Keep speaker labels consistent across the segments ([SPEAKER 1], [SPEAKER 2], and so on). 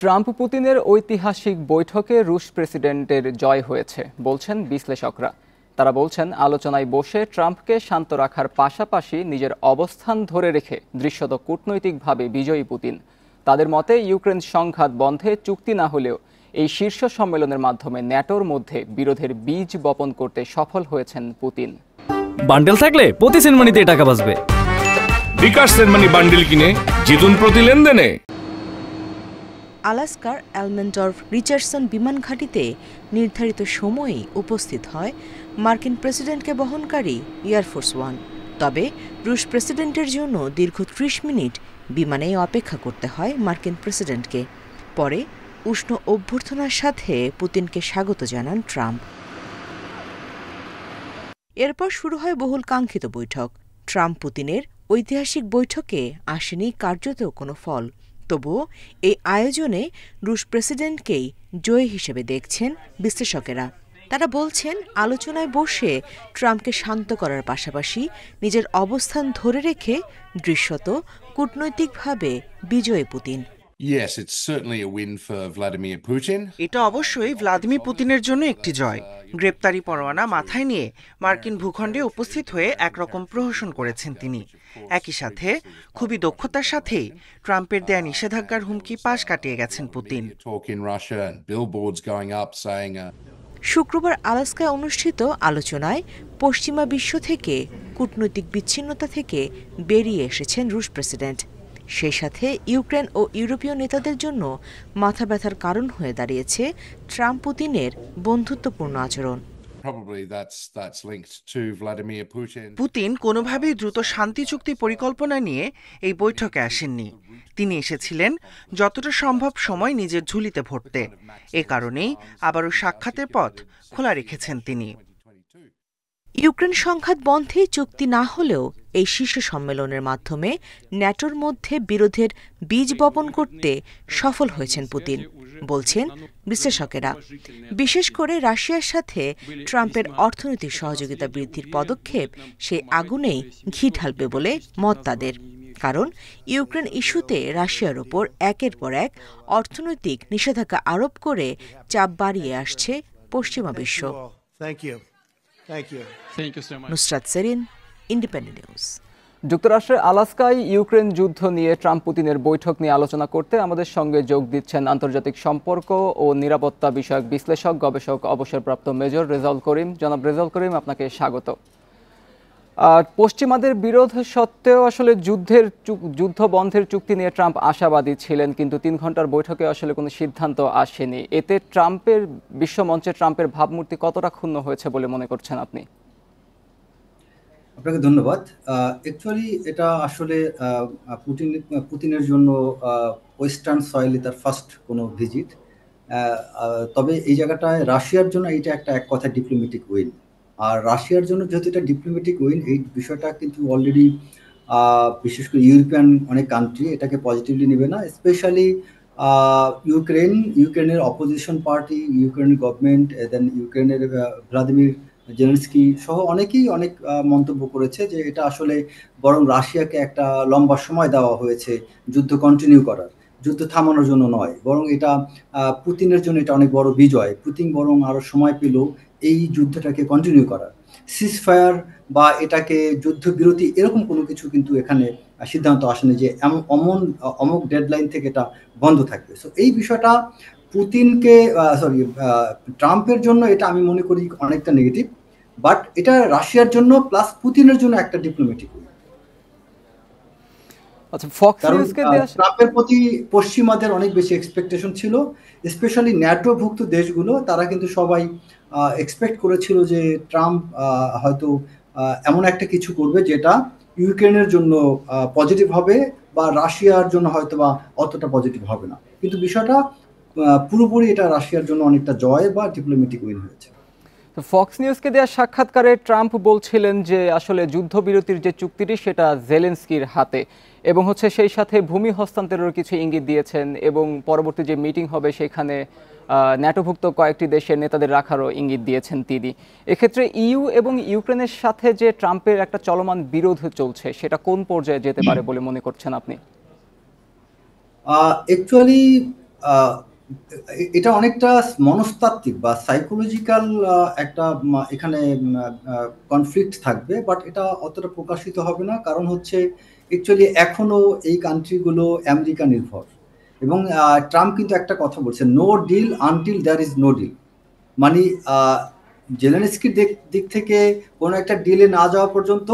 [SPEAKER 1] Trump পুতিনের ঐতিহাসিক বৈঠকে রুশ প্রেসিডেন্টের জয় হয়েছে বলছেন বিশ্লেষকরা। তারা বলছেন আলোচনায় বসে ট্রাম্পকে শান্ত রাখার পাশাপাশি নিজের অবস্থান ধরে রেখে দৃশ্যত কূটনৈতিকভাবে বিজয়ী পুতিন। তাদের মতে ইউক্রেন সংঘাত বন্ধে চুক্তি না হলেও এই শীর্ষ সম্মেলনের মাধ্যমে ন্যাটোর মধ্যে বিরোধের বীজ বপন করতে সফল হয়েছেন পুতিন।
[SPEAKER 2] বান্ডেল থাকলে প্রতি সেনমানিতে টাকা বাঁচবে।
[SPEAKER 3] বিকাশ সেনমানি বান্ডেল কিনে জিতুন প্রতি লেনদেনে।
[SPEAKER 4] আলাস্কার অ্যালমেন্ডর্ফ রিচার্ডসন বিমান ঘাঁটিতে নির্ধারিত সময়েই উপস্থিত হয় মার্কিন প্রেসিডেন্টকে বহনকারী এয়ারফোর্স ওয়ান। তবে রুশ প্রেসিডেন্টের জন্য দীর্ঘ ৩০ মিনিট বিমানে অপেক্ষা করতে হয় মার্কিন প্রেসিডেন্টকে। পরে উষ্ণ অভ্যর্থনার সাথে পুতিনকে স্বাগত জানান ট্রাম্প। এরপর শুরু হয় বহুল কাঙ্ক্ষিত বৈঠক। ট্রাম্প পুতিনের ঐতিহাসিক বৈঠকে আসেনি কার্যত কোনো ফল। তবুও এই আয়োজনে রুশ প্রেসিডেন্টকেই জয়ী হিসেবে দেখছেন বিশ্লেষকেরা। তারা বলছেন আলোচনায় বসে ট্রাম্পকে শান্ত করার পাশাপাশি নিজের অবস্থান ধরে রেখে দৃশ্যত কূটনৈতিকভাবে বিজয়ী পুতিন।
[SPEAKER 5] এটা অবশ্যই ভ্লাদিমির পুতিনের জন্য একটি জয়। গ্রেপ্তারি পরোয়ানা মাথায় নিয়ে মার্কিন ভূখণ্ডে উপস্থিত হয়ে একরকম প্রহসন করেছেন তিনি। একই সাথে খুবই দক্ষতার সাথেই ট্রাম্পের দেয়া নিষেধাজ্ঞার হুমকি পাশ কাটিয়ে গেছেন পুতিন।
[SPEAKER 4] শুক্রবার আলাস্কায় অনুষ্ঠিত আলোচনায় পশ্চিমা বিশ্ব থেকে কূটনৈতিক বিচ্ছিন্নতা থেকে বেরিয়ে এসেছেন রুশ প্রেসিডেন্ট। সেই সাথে ইউক্রেন ও ইউরোপীয় নেতাদের জন্য মাথা ব্যথার কারণ হয়ে দাঁড়িয়েছে ট্রাম্প পুতিনের বন্ধুত্বপূর্ণ আচরণ।
[SPEAKER 5] পুতিন কোনোভাবেই দ্রুত শান্তি চুক্তি পরিকল্পনা নিয়ে এই বৈঠকে আসেননি। তিনি এসেছিলেন যতটা সম্ভব সময় নিজের ঝুলিতে ভরতে। এ কারণেই আবারও সাক্ষাতের পথ খোলা রেখেছেন তিনি।
[SPEAKER 4] ইউক্রেন সংঘাত বন্ধে চুক্তি না হলেও এই শীর্ষ সম্মেলনের মাধ্যমে ন্যাটোর মধ্যে বিরোধের বীজ বপন করতে সফল হয়েছেন পুতিন বলছেন বিশ্লেষকেরা। বিশেষ করে রাশিয়ার সাথে ট্রাম্পের অর্থনৈতিক সহযোগিতা বৃদ্ধির পদক্ষেপ সেই আগুনেই ঘি ঢালবে বলে মত তাদের। কারণ ইউক্রেন ইস্যুতে রাশিয়ার ওপর একের পর এক অর্থনৈতিক নিষেধাজ্ঞা আরোপ করে চাপ বাড়িয়ে আসছে পশ্চিমা বিশ্ব। Nusrat Serin, Independent News.
[SPEAKER 1] যুক্তরাষ্ট্রের আলাস্কায় ইউক্রেন যুদ্ধ নিয়ে ট্রাম্প পুতিনের বৈঠক নিয়ে আলোচনা করতে আমাদের সঙ্গে যোগ দিচ্ছেন আন্তর্জাতিক সম্পর্ক ও নিরাপত্তা বিষয়ক বিশ্লেষক গবেষক অবসরপ্রাপ্ত মেজর রেজাউল করিম। জনাব রেজাউল করিম, আপনাকে স্বাগত। পশ্চিমাদের বিরোধ সত্ত্বেও আসলে যুদ্ধ বন্ধের চুক্তি নিয়ে ট্রাম্প আশাবাদী ছিলেন, কিন্তু ৩ ঘন্টার বৈঠকে আসলে কোনো সিদ্ধান্ত আসেনি। এতে বিশ্বমঞ্চে ট্রাম্পের ভাবমূর্তি কতটা ক্ষুণ্ণ হয়েছে বলে মনে করছেন আপনি?
[SPEAKER 6] আপনাকে ধন্যবাদ। অ্যাকচুয়ালি এটা আসলে পুতিনের জন্য ওয়েস্টার্ন সয়েলে তার ফার্স্ট কোনো ভিজিট। তবে এই জায়গাটায় রাশিয়ার জন্য এইটা এক কথা ডিপ্লোম্যাটিক উইন। আর রাশিয়ার জন্য যেহেতু এটা ডিপ্লোম্যাটিক উইন, এই বিষয়টা কিন্তু অলরেডি বিশেষ করে ইউরোপিয়ান অনেক কান্ট্রি এটাকে পজিটিভলি নেবে না। স্পেশালি ইউক্রেনের অপোজিশন পার্টি, ইউক্রেনের গভর্নমেন্ট, দেন ইউক্রেনের ভ্লাদিমির জেলেনস্কি সহ অনেকেই অনেক মন্তব্য করেছে যে এটা আসলে বরং রাশিয়াকে একটা লম্বা সময় দেওয়া হয়েছে যুদ্ধ কন্টিনিউ করার, যুদ্ধ থামানোর জন্য নয়, বরং এটা পুতিনের জন্য এটা অনেক বড় বিজয়। পুতিন বরং আরও সময় পেল এই যুদ্ধটাকে কন্টিনিউ করার। সিজফায়ার বা এটাকে যুদ্ধবিরতি এরকম কোনো কিছু কিন্তু এখানে সিদ্ধান্ত আসেনি যে অমুক ডেডলাইন থেকে এটা বন্ধ থাকবে। সো এই বিষয়টা ট্রাম্পের জন্য এটা আমি মনে করি অনেকটা নেগেটিভ, বাট এটা রাশিয়ার জন্য প্লাস পুতিনের জন্য একটা ডিপ্লোম্যাটিক। ট্রাম্পের প্রতি পশ্চিমাদের অনেক বেশি এক্সপেকটেশন ছিল, স্পেশালি ন্যাটোভুক্ত দেশগুলো। তারা কিন্তু সবাই এক্সপেক্ট করেছিল যে ট্রাম্প হয়তো এমন একটা কিছু করবে যেটা ইউক্রেনের জন্য পজিটিভ হবে বা রাশিয়ার জন্য হয়তো বা অতটা পজিটিভ হবে না। কিন্তু বিষয়টা পুরোপুরি এটা রাশিয়ার জন্য অনেকটা জয় বা ডিপ্লোম্যাটিক উইন হয়েছে।
[SPEAKER 1] ফক্স নিউজকে দেওয়া সাক্ষাৎকারে ট্রাম্প বলছিলেন যে আসলে যুদ্ধবিরতির যে চুক্তিটি সেটা জেলেনস্কির হাতে, এবং সেই সাথে ভূমি হস্তান্তরের কিছু ইঙ্গিত দিয়েছেন, এবং পরবর্তী যে মিটিং হবে সেখানে ন্যাটোভুক্ত কয়েকটি দেশের নেতাদের রাখারও ইঙ্গিত দিয়েছেন তিনি। এক্ষেত্রে ইইউ এবং ইউক্রেনের সাথে যে ট্রাম্পের একটা চলমান বিরোধ চলছে সেটা কোন পর্যায়ে যেতে পারে বলে মনে করছেন আপনি?
[SPEAKER 6] অ্যাকচুয়ালি আহ, এটা অনেকটা মনস্তাত্ত্বিক বা সাইকোলজিক্যাল একটা এখানে কনফ্লিক্ট থাকবে, বাট এটা অতটা প্রকাশিত হবে না, কারণ হচ্ছে অ্যাকচুয়ালি এখনো এই কান্ট্রিগুলো আমেরিকা নির্ভর। এবং ট্রাম্প কিন্তু একটা কথা বলছে, no deal until there is no deal. মানে জেলেনস্কির দিক থেকে কোনো একটা ডিলে না যাওয়া পর্যন্ত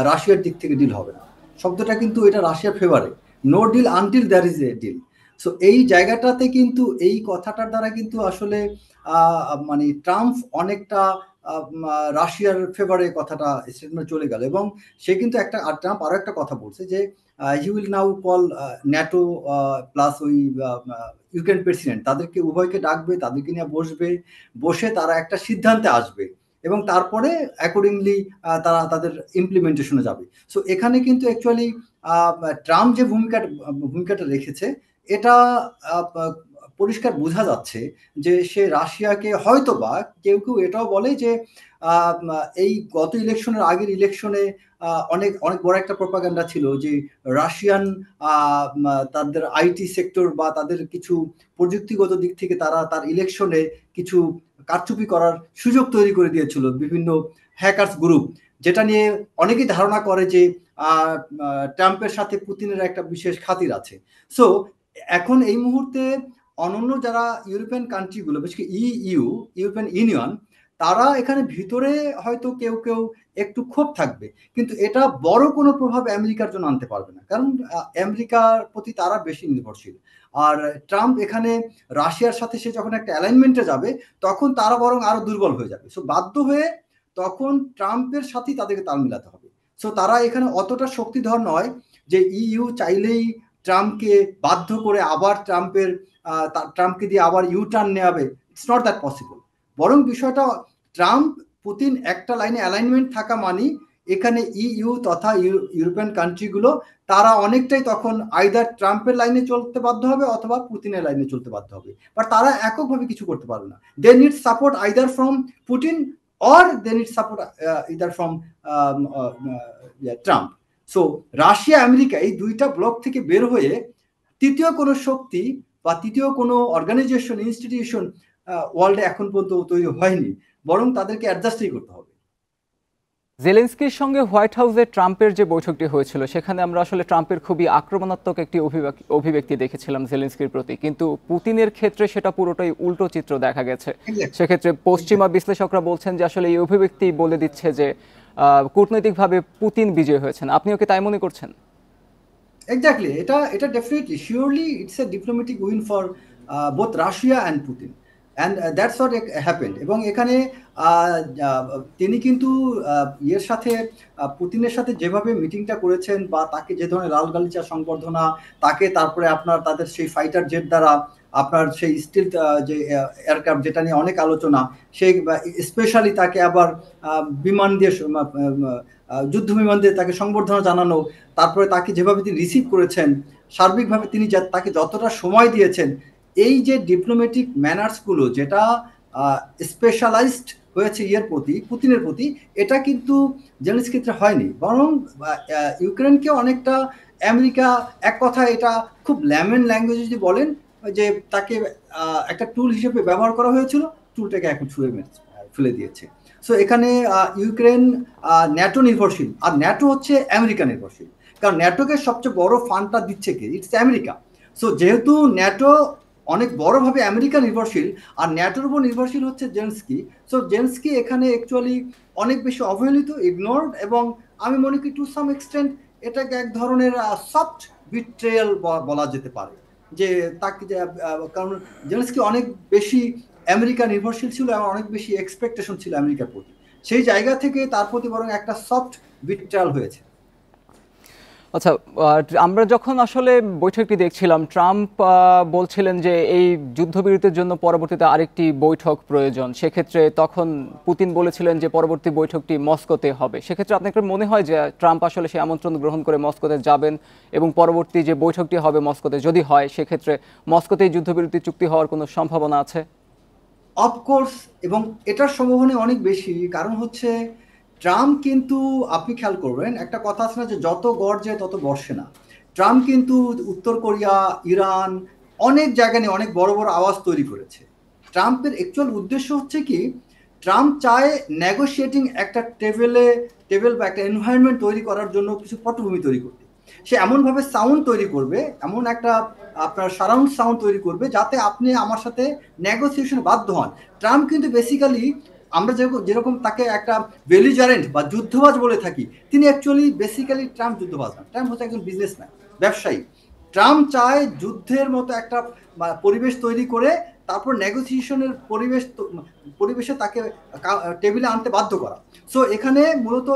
[SPEAKER 6] রাশিয়ার দিক থেকে ডিল হবে না। শব্দটা কিন্তু এটা রাশিয়ার ফেভারে, no deal until there is a deal. So এই জায়গাটাতে কিন্তু এই কথাটার দ্বারা কিন্তু আসলে মানে ট্রাম্প অনেকটা রাশিয়ার ফেভারে কথাটা স্টেটমেন্ট চলে গেল। এবং সে কিন্তু ট্রাম্প আরো একটা কথা বলছে যে he will now call NATO plus ওই ইউক্রেন প্রেসিডেন্ট, তাদেরকে উভয়কে ডাকবে, তাদেরকে নিয়ে বসে তারা একটা সিদ্ধান্তে আসবে এবং তারপরে অ্যাকর্ডিংলি তারা তাদের ইমপ্লিমেন্টেশনে যাবে। সো এখানে কিন্তু অ্যাকচুয়ালি ট্রাম্প যে ভূমিকাটা রেখেছে এটা পরিষ্কার বোঝা যাচ্ছে যে সে রাশিয়াকে হয়তোবা কেউ এটাও বলে যে এই গত ইলেকশনের আগের ইলেকশনে অনেক বড় একটা প্রপাগান্ডা ছিল যে রাশিয়ান তাদের আইটি সেক্টর বা তাদের কিছু প্রযুক্তিগত দিক থেকে তার ইলেকশনে কিছু কারচুপি করার সুযোগ তৈরি করে দিয়েছিল বিভিন্ন হ্যাকার্স গ্রুপ, যেটা নিয়ে অনেকেই ধারণা করে যে ট্রাম্পের সাথে পুতিনের একটা বিশেষ খাতির আছে। সো এখন এই মুহূর্তে অন্যান্য যারা ইউরোপিয়ান কান্ট্রিগুলো, বিশেষ করে ইউরোপিয়ান ইউনিয়ন, তারা এখানে ভিতরে হয়তো কেউ একটু ক্ষোভ থাকবে, কিন্তু এটা বড় কোনো প্রভাব আমেরিকার জন্য আনতে পারবে না, কারণ আমেরিকার প্রতি তারা বেশি নির্ভরশীল। আর ট্রাম্প এখানে রাশিয়ার সাথে সে যখন একটা অ্যালাইনমেন্টে যাবে তখন তারা বরং আরো দুর্বল হয়ে যাবে। সো বাধ্য হয়ে তখন ট্রাম্পের সাথেই তাদেরকে তাল মিলাতে হবে। সো তারা এখানে অতটা শক্তিধর নয় যে ইইউ চাইলেই ট্রাম্পকে বাধ্য করে আবার ট্রাম্পকে দিয়ে আবার ইউটার্ন নেওয়াবে। It's not that possible. বরং বিষয়টা ট্রাম্প পুতিন একটা লাইনে অ্যালাইনমেন্ট থাকা মানে এখানে ইইউ তথা ইউরোপিয়ান কান্ট্রিগুলো তারা অনেকটাই তখন আইদার ট্রাম্পের লাইনে চলতে বাধ্য হবে অথবা পুতিনের লাইনে চলতে বাধ্য হবে, বাট তারা এককভাবে কিছু করতে পারবে না। They need support either from Putin or they need support either from Trump. So Russia America এই দুইটা ব্লক থেকে বের হয়ে তৃতীয় কোনো শক্তি বা তৃতীয় কোনো অর্গানাইজেশন ইনস্টিটিউশন ওয়ার্ল্ডে এখন পর্যন্ত তৈরি হয়নি, বরং তাদেরকে অ্যাডজাস্টই করতে হবে।
[SPEAKER 1] জেলেনস্কির সঙ্গে হোয়াইট হাউসে ট্রাম্পের যে বৈঠকটি হয়েছিল সেখানে আমরা আসলে ট্রাম্পের খুবই আক্রমণাত্মক একটি অভিব্যক্তি দেখেছিলাম জেলেনস্কির প্রতি, কিন্তু পুতিনের ক্ষেত্রে সেটা পুরোটাই উল্টো চিত্র দেখা গেছে। সেক্ষেত্রে পশ্চিমা বিশ্লেষকরা বলছেন যে আসলে এই অভিব্যক্তি বলে দিচ্ছে যে কূটনৈতিকভাবে পুতিন বিজয় হয়েছেন। আপনিও কি তাই মনে করছেন?
[SPEAKER 6] এক্স্যাক্টলি, এটা definitely surely it's a diplomatic win for both Russia and Putin, and that's what happened. এবং এখানে তিনি কিন্তু ইয়ের সাথে পুতিনের সাথে যেভাবে মিটিংটা করেছেন বা তাকে যে ধরনের লাল গালিচা সংবর্ধনা, তাকে তারপরে তাদের সেই ফাইটার জেট দ্বারা আপনার সেই স্টিল যে এয়ারক্রাফট যেটা নিয়ে অনেক আলোচনা, সেই স্পেশালি তাকে আবার বিমান দিয়ে যুদ্ধ বিমান দিয়ে তাকে সংবর্ধনা জানানো, তারপরে তাকে যেভাবে তিনি রিসিভ করেছেন, সার্বিকভাবে তিনি তাকে যতটা সময় দিয়েছেন, এই যে ডিপ্লোম্যাটিক ম্যানার্সগুলো যেটা স্পেশালাইজড হয়েছে পুতিনের প্রতি, এটা কিন্তু জেলেনস্কির ক্ষেত্রে হয়নি। বরং ইউক্রেনকে অনেকটা আমেরিকা এক কথা এটা খুব ল্যামেন ল্যাঙ্গুয়েজে যদি বলেন যে তাকে একটা টুল হিসেবে ব্যবহার করা হয়েছিল, টুলটাকে এখন ফেলে দিয়েছে। সো এখানে ইউক্রেন ন্যাটো নির্ভরশীল, আর ন্যাটো হচ্ছে আমেরিকা নির্ভরশীল, কারণ ন্যাটোকে সবচেয়ে বড় ফান্ডটা দিচ্ছে কে? It's America. সো যেহেতু ন্যাটো অনেক বড়ভাবে আমেরিকা নির্ভরশীল আর ন্যাটোর উপর নির্ভরশীল হচ্ছে জেলেনস্কি, সো জেলেনস্কি এখানে অ্যাকচুয়ালি অনেক বেশি অবহেলিত, ইগনোরড, এবং আমি মনে করি টু সাম এক্সটেন্ট এটাকে এক ধরনের সফট বিট্রেয়াল বলা যেতে পারে, যে তাকে কারণ জেলেনস্কি অনেক বেশি আমেরিকা নির্ভরশীল ছিল এবং অনেক বেশি এক্সপেকটেশন ছিল আমেরিকার প্রতি, সেই জায়গা থেকে তার প্রতি বরং একটা সফট বিট্রেয়াল হয়েছে।
[SPEAKER 1] আচ্ছা, আমরা যখন আসলে বৈঠকটি দেখছিলাম, ট্রাম্প বলছিলেন যে এই যুদ্ধবিরতির জন্য পরবর্তীতে আরেকটি বৈঠক প্রয়োজন। সেক্ষেত্রে তখন পুতিন বলেছিলেন যে পরবর্তী বৈঠকটি মস্কোতে হবে। সেক্ষেত্রে আপনার মনে হয় যে ট্রাম্প আসলে সেই আমন্ত্রণ গ্রহণ করে মস্কোতে যাবেন এবং পরবর্তী যে বৈঠকটি হবে মস্কোতে যদি হয়, সেক্ষেত্রে মস্কোতেই যুদ্ধবিরতি চুক্তি হওয়ার কোনো সম্ভাবনা আছে?
[SPEAKER 6] অফকোর্স, এবং এটার সম্ভাবনা অনেক বেশি। কারণ হচ্ছে ট্রাম্প কিন্তু, আপনি খেয়াল করবেন একটা কথা আছে না যে যত গর্জে তত বর্ষে না। ট্রাম্প কিন্তু উত্তর কোরিয়া, ইরান, অনেক জায়গা নিয়ে অনেক বড় বড় আওয়াজ তৈরি করেছে। ট্রাম্পের অ্যাকচুয়াল উদ্দেশ্য হচ্ছে কি, ট্রাম্প চায় নেগোশিয়েটিং একটা টেবিল বা একটা এনভায়রনমেন্ট তৈরি করার জন্য কিছু পটভূমি তৈরি করতে। সে এমনভাবে সাউন্ড তৈরি করবে, এমন একটা আপনার সারাউন্ড সাউন্ড তৈরি করবে যাতে আপনি আমার সাথে নেগোসিয়েশনে বাধ্য হন। ট্রাম্প কিন্তু বেসিক্যালি আমরা যেরকম তাকে একটা বেলিজারেন্ট বা যুদ্ধবাজ বলে থাকি, তিনি অ্যাকচুয়ালি বেসিক্যালি ট্রাম্প যুদ্ধবাজ না, ট্রাম্প হচ্ছে একজন বিজনেসম্যান, ব্যবসায়ী। ট্রাম্প চায় যুদ্ধের মতো একটা পরিবেশ তৈরি করে তারপর নেগোসিয়েশনের পরিবেশে তাকে টেবিলে আনতে বাধ্য করা। সো এখানে মূলত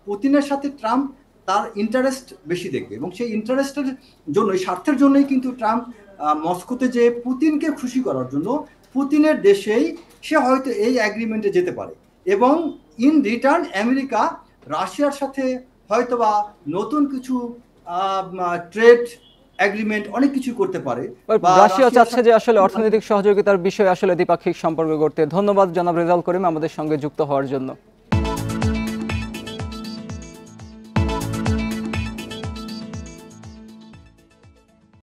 [SPEAKER 6] পুতিনের সাথে ট্রাম্প তার ইন্টারেস্ট বেশি দেখবে, এবং সেই ইন্টারেস্টের জন্যই, স্বার্থের জন্যই কিন্তু ট্রাম্প মস্কোতে যে পুতিনকে খুশি করার জন্য পুতিনের দেশেই সে হয়তো এই অ্যাগ্রিমেন্টে যেতে পারে, এবং ইন রিটার্ন আমেরিকা রাশিয়ার সাথে হয়তোবা নতুন কিছু ট্রেড এগ্রিমেন্ট অনেক কিছু করতে পারে।
[SPEAKER 1] রাশিয়া চাচ্ছে যে আসলে অর্থনৈতিক সহযোগিতার বিষয়ে আসলে দ্বিপাক্ষিক সম্পর্ক করতে। ধন্যবাদ জনাব রেজাউল করিম আমাদের সঙ্গে যুক্ত হওয়ার জন্য।